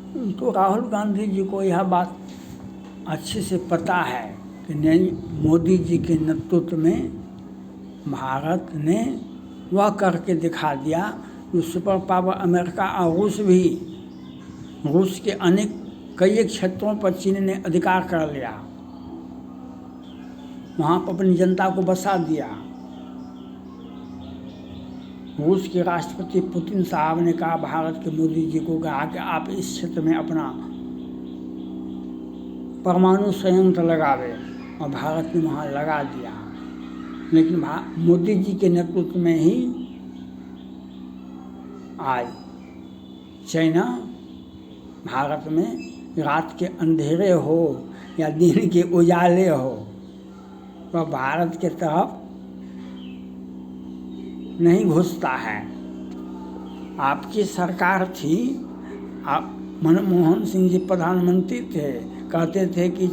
तो राहुल गांधी जी को यह बात अच्छे से पता है कि नहीं, मोदी जी के नेतृत्व में भारत ने वह करके दिखा दिया कि सुपर पावर अमेरिका और रूस के कई क्षेत्रों पर चीन ने अधिकार कर लिया, वहाँ पर अपनी जनता को बसा दिया। रूस के राष्ट्रपति पुतिन साहब ने कहा, भारत के मोदी जी को कहा कि आप इस क्षेत्र में अपना परमाणु संयंत्र लगावे, और भारत ने वहाँ लगा दिया। लेकिन मोदी जी के नेतृत्व में ही आज चाइना भारत में रात के अंधेरे हो या दिन के उजाले हो, वह भारत के तरफ नहीं घुसता है। आपकी सरकार थी, आप मनमोहन सिंह जी प्रधानमंत्री थे, कहते थे कि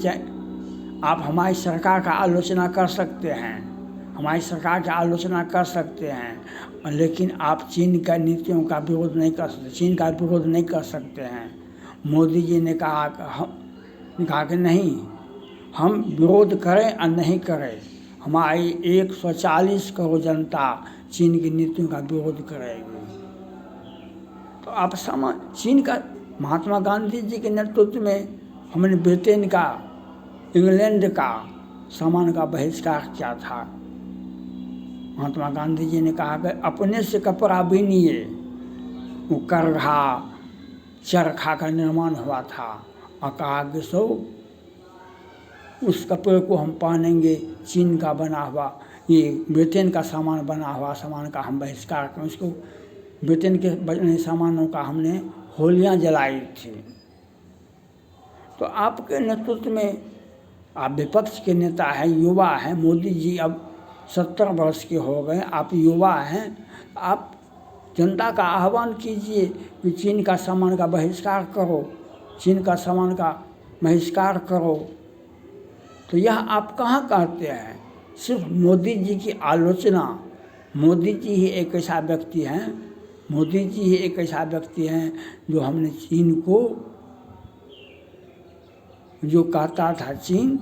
आप हमारी सरकार का आलोचना कर सकते हैं, हमारी सरकार की आलोचना कर सकते हैं, लेकिन आप चीन का नीतियों का विरोध नहीं कर सकते, चीन का विरोध नहीं कर सकते हैं। मोदी जी ने कहा कि नहीं, हम विरोध करें और नहीं करें, हमारी 140 करोड़ जनता चीन की नीतियों का विरोध करेगी। तो आप चीन का, महात्मा गांधी जी के नेतृत्व में हमने ब्रिटेन का, इंग्लैंड का सामान का बहिष्कार किया था। महात्मा गांधी जी ने कहा कि अपने से कपड़ा बीनिए, वो करघा चरखा का निर्माण हुआ था, और कहा कि उस कपड़े को हम पहनेंगे, चीन का बना हुआ, ये ब्रिटेन का सामान बना हुआ सामान का हम बहिष्कार करें। उसको ब्रिटेन के बने सामानों का हमने होलियां जलाई थी। तो आपके नेतृत्व में, आप विपक्ष के नेता हैं, युवा हैं, मोदी जी अब 70 वर्ष के हो गए, आप युवा हैं, आप जनता का आह्वान कीजिए कि चीन का सामान का बहिष्कार करो, चीन का सामान का बहिष्कार करो। तो यह आप कहाँ कहते हैं? सिर्फ मोदी जी की आलोचना। मोदी जी ही एक ऐसा व्यक्ति हैं, मोदी जी ही एक ऐसा व्यक्ति हैं जो हमने चीन को, जो कहता था चीन,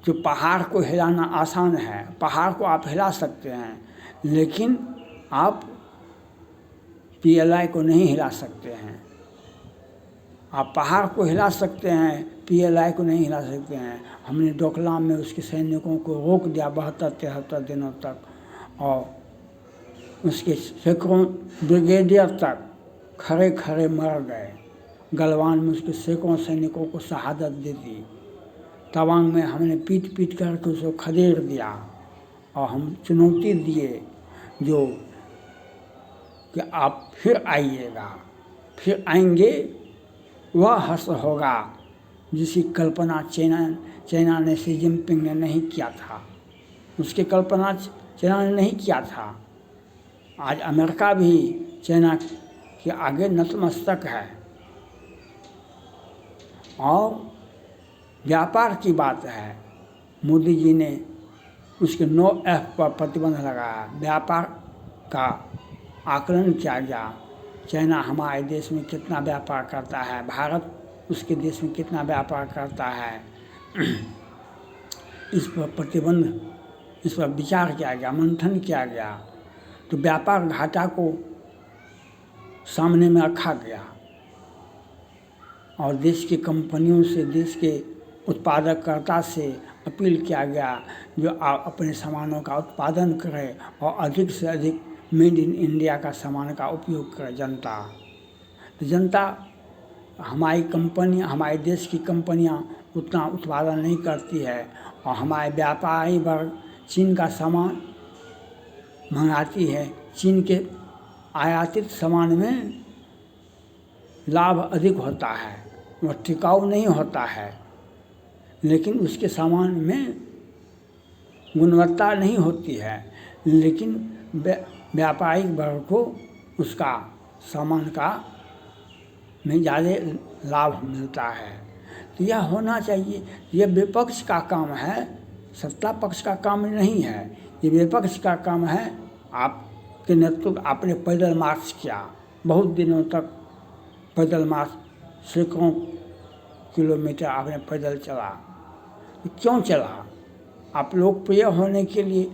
जो पहाड़ को हिलाना आसान है, पहाड़ को आप हिला सकते हैं, लेकिन आप PLI को नहीं हिला सकते हैं। आप पहाड़ को हिला सकते हैं, PLI को नहीं हिला सकते हैं। हमने डोकलाम में उसके सैनिकों को रोक दिया 72-73 दिनों तक, और उसके सैकड़ों ब्रिगेडियर तक खड़े खड़े मर गए। गलवान में उसके सैकड़ों सैनिकों को शहादत दे दी। तवांग में हमने पीट पीट करके उसको खदेड़ दिया, और हम चुनौती दिए जो कि आप फिर आइएगा, फिर आएंगे, वह हश्र होगा जिसकी कल्पना चाइना ने, शी जिनपिंग ने नहीं किया था। उसकी कल्पना चाइना ने नहीं किया था। आज अमेरिका भी चाइना के आगे नतमस्तक है। और व्यापार की बात है, मोदी जी ने उसके 9F पर प्रतिबंध लगाया। व्यापार का आकलन किया गया, चाइना हमारे देश में कितना व्यापार करता है, भारत उसके देश में कितना व्यापार करता है, इस पर प्रतिबंध, इस पर विचार किया गया, मंथन किया गया। तो व्यापार घाटा को सामने में रखा गया, और देश की कंपनियों से, देश के उत्पादककर्ता से अपील किया गया जो आप अपने सामानों का उत्पादन करें और अधिक से अधिक मेड इन इंडिया का सामान का उपयोग करे जनता। तो जनता, हमारी कंपनियां, हमारे देश की कंपनियां उतना उत्पादन नहीं करती है, और हमारे व्यापारी वर्ग चीन का सामान मंगाती है। चीन के आयातित सामान में लाभ अधिक होता है, वह टिकाऊ नहीं होता है, लेकिन उसके सामान में गुणवत्ता नहीं होती है, लेकिन व्यापारिक वर्ग को उसका सामान का में ज़्यादा लाभ मिलता है। तो यह होना चाहिए। यह विपक्ष का काम है, सत्ता पक्ष का काम नहीं है। ये विपक्ष का काम है। आपके नेतृत्व, आपने पैदल मार्च किया, बहुत दिनों तक पैदल मार्च सैकड़ों किलोमीटर आपने पैदल चला, तो क्यों चला? आप लोकप्रिय होने के लिए